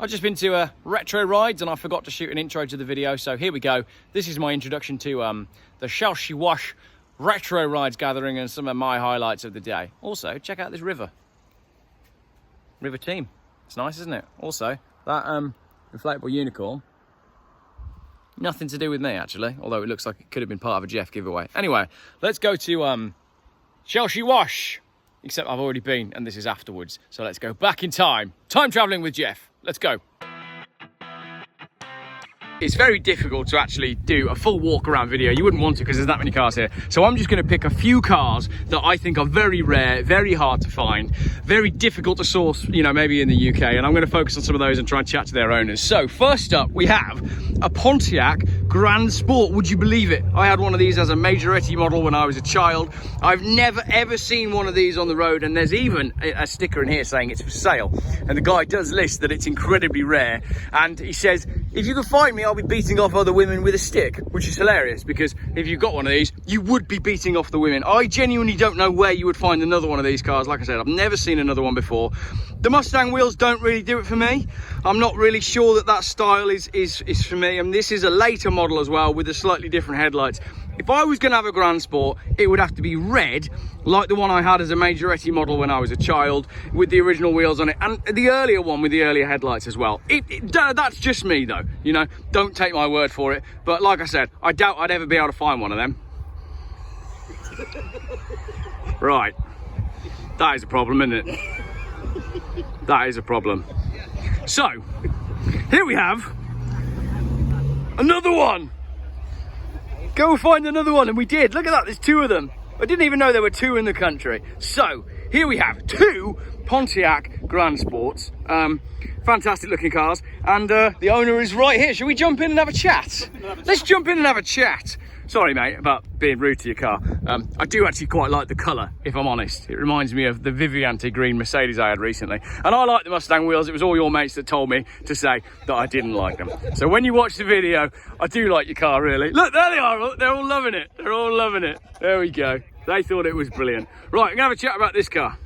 I've just been to Retro Rides and I forgot to shoot an intro to the video, so here we go. This is my introduction to the Shelsley Walsh Retro Rides gathering and some of my highlights of the day. Also, check out this river team. It's nice, isn't it? Also, that inflatable unicorn, nothing to do with me actually, although it looks like it could have been part of a Geoff giveaway. Anyway, let's go to Shelsley Walsh, except I've already been and this is afterwards. So let's go back in time. Time traveling with Geoff. Let's go. It's very difficult to actually do a full walk around video. You wouldn't want to because there's that many cars here. So I'm just going to pick a few cars that I think are very rare, very hard to find, very difficult to source, you know, maybe in the UK. And I'm going to focus on some of those and try and chat to their owners. So first up, we have a Pontiac Grand Sport. Would you believe it? I had one of these as a majority model when I was a child. I've never ever seen one of these on the road, and there's even a sticker in here saying it's for sale. And the guy does list that it's incredibly rare. And he says, if you can find me, I'll be beating off other women with a stick, which is hilarious because if you've got one of these, you would be beating off the women. I genuinely don't know where you would find another one of these cars. Like I said, I've never seen another one before. The Mustang wheels don't really do it for me. I'm not really sure that that style is for me. And this is a later model as well with a slightly different headlights. If I was going to have a Grand Sport, it would have to be red, like the one I had as a majority model when I was a child, with the original wheels on it, and the earlier one with the earlier headlights as well. That's just me though, you know, don't take my word for it. But like I said, I doubt I'd ever be able to find one of them. Right, that is a problem, isn't it? That is a problem. So, here we have another one. Go find another one, and we did. Look at that, there's two of them. I didn't even know there were two in the country. So here we have two Pontiac Grand Sports. Fantastic looking cars, and the owner is right here. Should we jump in and have a chat? Let's jump in and have a chat. Sorry mate about being rude to your car. I do actually quite like the colour, if I'm honest. It reminds me of the Viviante green Mercedes I had recently. And I like the Mustang wheels. It was all your mates that told me to say that I didn't like them. So when you watch the video, I do like your car really. Look, there they are, they're all loving it. They're all loving it. There we go. They thought it was brilliant. Right, I'm gonna have a chat about this car.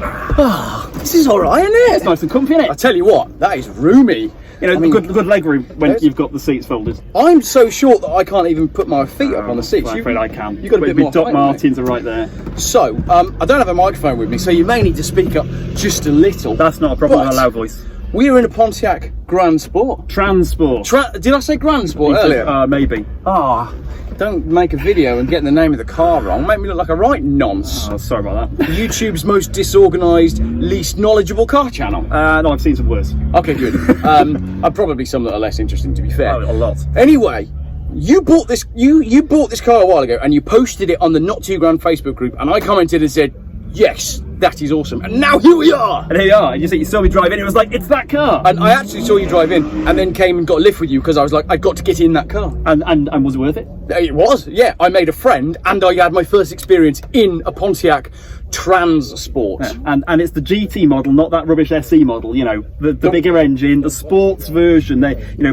Oh, this is all right, isn't it? It's nice and comfy, isn't it? I tell you what, that is roomy. You know, I mean, good leg room when you've got the seats folded. I'm so short that I can't even put my feet up on the seats. I'm afraid I can. You've got a bit more Doc height, Martens are right there. So, I don't have a microphone with me, so you may need to speak up just a little. That's not a problem with a loud voice. We are in a Pontiac Grand Sport. Transport. Did I say Grand Sport earlier? Maybe. Ah, don't make a video and get the name of the car wrong. Make me look like a right nonce. Oh, sorry about that. YouTube's most disorganised, least knowledgeable car channel. No, I've seen some worse. Okay, good. I'd probably some that are less interesting, to be fair. Oh, a lot. Anyway, you bought this. You bought this car a while ago, and you posted it on the Not Too Grand Facebook group, and I commented and said, "Yes, that is awesome." And now here we are. And here you are. You see, you saw me drive in. It was like, it's that car. And I actually saw you drive in, and then came and got a lift with you because I was like, I got to get in that car. And was it worth it? It was, yeah. I made a friend, and I had my first experience in a Pontiac Transport. Yeah. And it's the GT model, not that rubbish SE model. You know, the bigger engine, the sports version.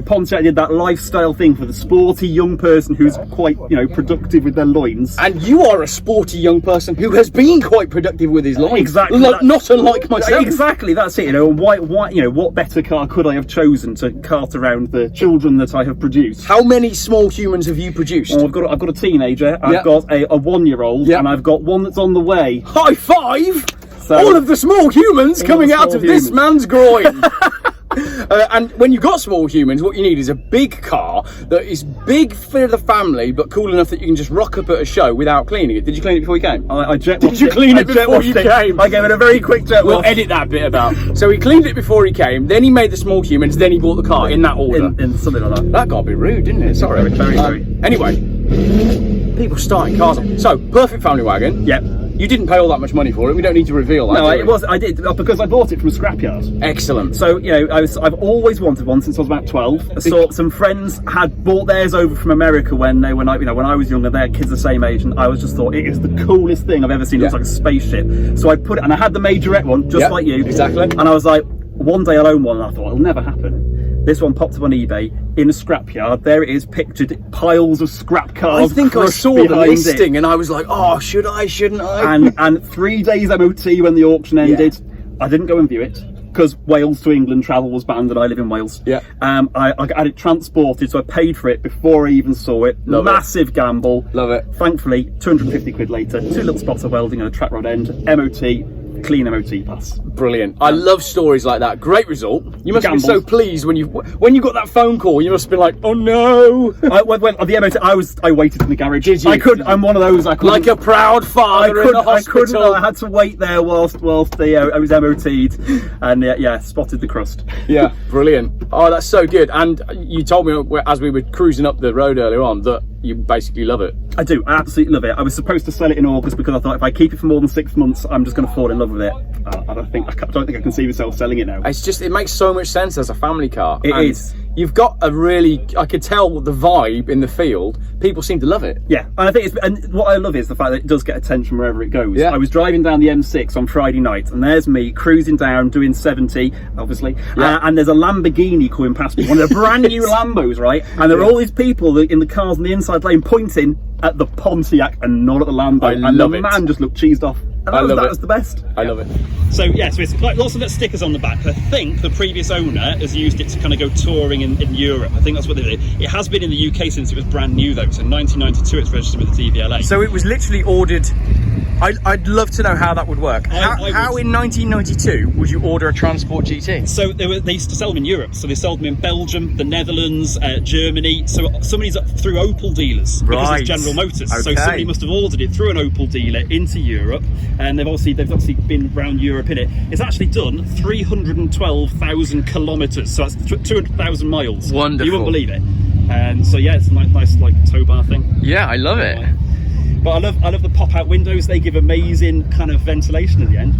Pontiac did that lifestyle thing for the sporty young person who's quite, productive with their loins. And you are a sporty young person who has been quite productive with his loins. Exactly. Not unlike myself. Exactly. That's it. Why? What better car could I have chosen to cart around the children that I have produced? How many small humans have you produced? Well, I've got a teenager. I've got a 1-year-old, and I've got one that's on the way. High five! So, all of the small humans coming out of this man's groin. And when you've got small humans, what you need is a big car that is big for the family, but cool enough that you can just rock up at a show without cleaning it. Did you clean it before you came? Did you clean it before you came? I gave it a very quick jet wash. We'll edit that bit about. So he cleaned it before he came, then he made the small humans, then he bought the car in that order. In something like that. That got a bit rude, didn't it? Sorry. Very. Anyway, people starting cars up. So, perfect family wagon. Yep. You didn't pay all that much money for it. We don't need to reveal that. No, I did because I bought it from a scrapyard. Excellent. So I've always wanted one since I was about 12. I saw some friends had bought theirs over from America when I was younger. They had kids the same age, and I was just thought it is the coolest thing I've ever seen. It looks like a spaceship. So I put it, and I had the majorette one, just like you. Exactly. And I was like, one day I'll own one. And I thought it'll never happen. This one popped up on eBay in a scrapyard. There it is, pictured piles of scrap cars. I think I saw the listing and I was like, oh, should I, shouldn't I? And 3 days MOT when the auction ended. I didn't go and view it. because Wales to England travel was banned and I live in Wales. Yeah. I had it transported, so I paid for it before I even saw it. Massive gamble. Love it. Thankfully, 250 quid later, 2 little spots of welding and a track rod end, MOT, clean MOT pass. Brilliant. I love stories like that. Great result. You must have been so pleased when you got that phone call. You must have been like, oh no. When on the MOT, I waited in the garage. Did you? I'm one of those. I couldn't, like a proud father in the hospital. I had to wait there whilst I was MOT'd, and yeah, spotted the crust. Yeah, brilliant. Oh, that's so good. And you told me as we were cruising up the road earlier on that you basically love it. I do. I absolutely love it. I was supposed to sell it in August because I thought if I keep it for more than 6 months, I'm just going to fall in love with it. I don't think I can see myself selling it now. It makes so much sense as a family car. It is. You've got I could tell the vibe in the field. People seem to love it. Yeah, and I think and what I love is the fact that it does get attention wherever it goes. Yeah. I was driving down the M6 on Friday night, and there's me cruising down doing 70, obviously, and there's a Lamborghini coming past me, one of the brand new Lambos, right? And there are all these people in the cars in the inside lane pointing at the Pontiac and not at the Lambo, and the man just looked cheesed off. And that was the best. I love it. So yeah, so it's like lots of stickers on the back. I think the previous owner has used it to kind of go touring in Europe. I think that's what they did. It has been in the UK since it was brand new though. So in 1992 it's registered with the DVLA. So it was literally ordered. I'd love to know how that would work. How in 1992 would you order a Transport GT? So they used to sell them in Europe. So they sold them in Belgium, the Netherlands, Germany. So somebody's through Opel dealers because it's General Motors. Okay. So somebody must have ordered it through an Opel dealer into Europe, and they've obviously been around Europe in it. It's actually done 312,000 kilometres. So that's 200,000 miles. Wonderful. You wouldn't believe it. And so yeah, it's a nice like tow bar thing. Yeah, I love it. But I love the pop-out windows. They give amazing kind of ventilation at the end,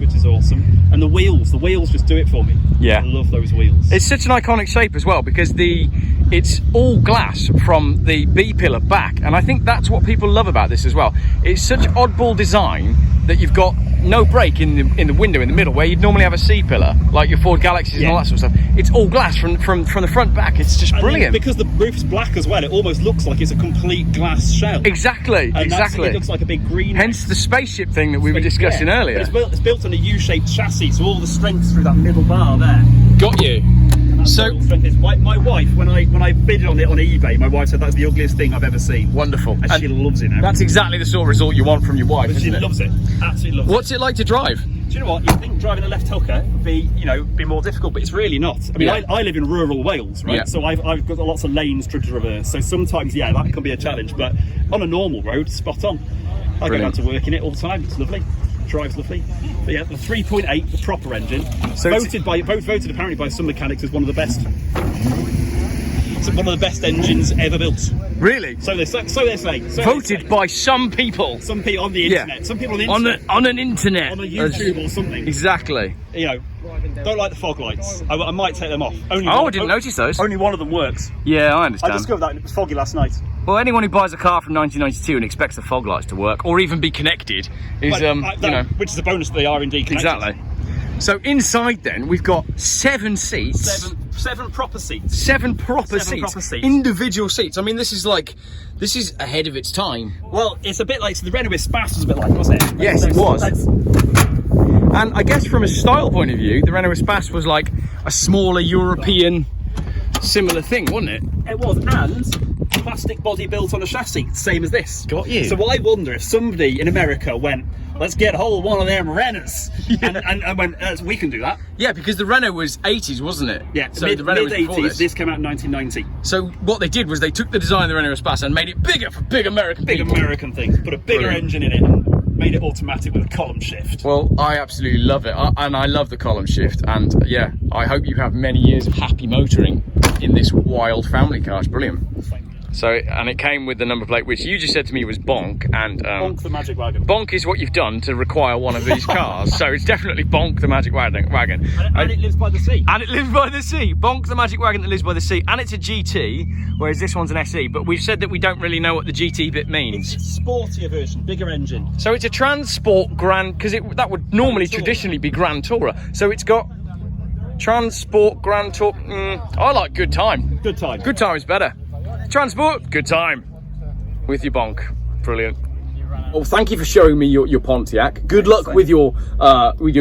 which is awesome. And the wheels just do it for me. Yeah, I love those wheels. It's such an iconic shape as well because it's all glass from the B pillar back, and I think that's what people love about this as well. It's such oddball design that you've got no break in the window in the middle where you'd normally have a C pillar like your Ford Galaxies and all that sort of stuff. It's all glass from the front back. It's just brilliant. Because the roof's black as well, it almost looks like it's a complete glass shell. Exactly. It looks like a big green. Hence the spaceship thing that we were discussing earlier. It's built on a U-shaped chassis, so all the strength's through that middle bar there. Got you. So my wife, when I bid on it on eBay, my wife said that's the ugliest thing I've ever seen. Wonderful. And she loves it now. That's exactly the sort of result you want from your wife, isn't it? She loves it. Absolutely loves it. What's it like to drive? Do you know what? You think driving a left hooker would be more difficult, but it's really not. I mean, I live in rural Wales, right? Yeah. So I've got lots of lanes to traverse. So sometimes, that can be a challenge. But on a normal road, spot on. I go down to work in it all the time. It's lovely. Drives lovely. But yeah, the 3.8, the proper engine, so voted apparently by some mechanics as one of the best. It's one of the best engines ever built. Really? So they say. Voted by some people. Some people on the internet. Some people on the internet. On an internet. On a YouTube or something. Exactly. Don't like the fog lights. I might take them off. I didn't notice those. Only one of them works. Yeah, I understand. I discovered that it was foggy last night. Well, anyone who buys a car from 1992 and expects the fog lights to work or even be connected is, which is a bonus that they are indeed connected. Exactly. So inside then, we've got 7 seats. Seven proper seats. Seven proper seats. Individual seats. I mean, this is ahead of its time. Well, it's a bit like, so the Renault Espace was a bit like, wasn't it? Yes, it was. And I guess from a style point of view, the Renault Espace was like a smaller European similar thing, wasn't it? It was, and plastic body built on a chassis, same as this. Got you. So I wonder if somebody in America went, let's get hold of one of them Renaults, and went, we can do that. Yeah, because the Renault was 80s, wasn't it? Yeah, so the Renault was before mid-80s, this came out in 1990. So what they did was they took the design of the Renault Espace and made it bigger for big American people. American things, put a bigger engine in it and made it automatic with a column shift. Well, I absolutely love it, and I love the column shift, and yeah, I hope you have many years of happy motoring in this wild family car. It's brilliant. So, and it came with the number plate, which you just said to me was Bonk, and Bonk the Magic Wagon. Bonk is what you've done to require one of these cars, so it's definitely Bonk the Magic Wagon. And it lives by the sea. And it lives by the sea. Bonk the Magic Wagon that lives by the sea, and it's a GT, whereas this one's an SE, but we've said that we don't really know what the GT bit means. It's a sportier version, bigger engine. So it's a Transport Grand, because that would normally traditionally be Grand Tourer, so it's got Transport Grand Tour. I like Good Time. Good Time. Good Time is better. Transport, Good Time. With your Bonk. Brilliant. Well, thank you for showing me your Pontiac. Good luck with your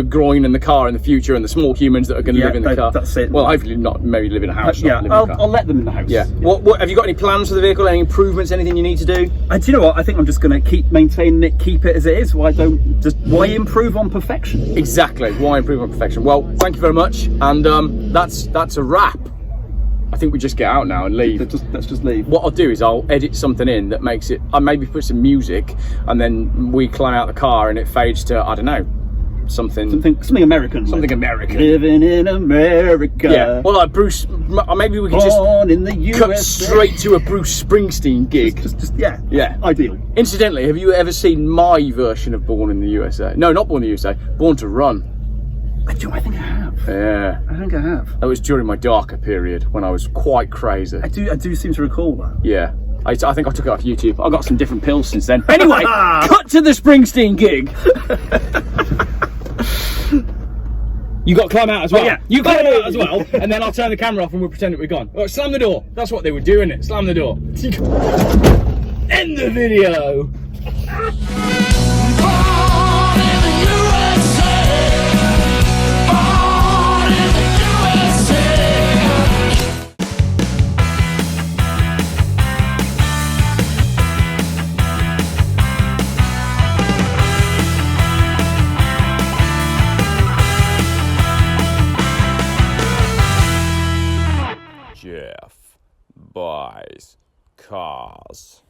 groin and the car in the future, and the small humans that are going to live in the car. That's it. Well, hopefully not. Maybe live in a house. Yeah, I'll let them in the house. Yeah. What have you got? Any plans for the vehicle? Any improvements? Anything you need to do? And do you know what? I think I'm just going to keep maintaining it, keep it as it is. Why improve on perfection? Exactly. Why improve on perfection? Well, thank you very much, and that's a wrap. I think we just get out now and leave. Let's just leave. What I'll do is I'll edit something in that makes it. I maybe put some music, and then we climb out the car, and it fades to, I don't know, something American. Something American. Living in America. Yeah. Well, like Bruce. Maybe we could Born in the cut USA. straight to a Bruce Springsteen gig. Yeah. Ideal. Incidentally, have you ever seen my version of Born in the USA? No, not Born in the USA. Born to Run. I think I have. Yeah. I think I have. That was during my darker period when I was quite crazy. I do seem to recall that. Yeah. I think I took it off YouTube. I got some different pills since then. Anyway, cut to the Springsteen gig. You got to climb out as well. Yeah. You climb out as well, and then I'll turn the camera off and we'll pretend that we're gone. Right, slam the door. That's what they would do, innit? Slam the door. End the video. Geoff buys cars.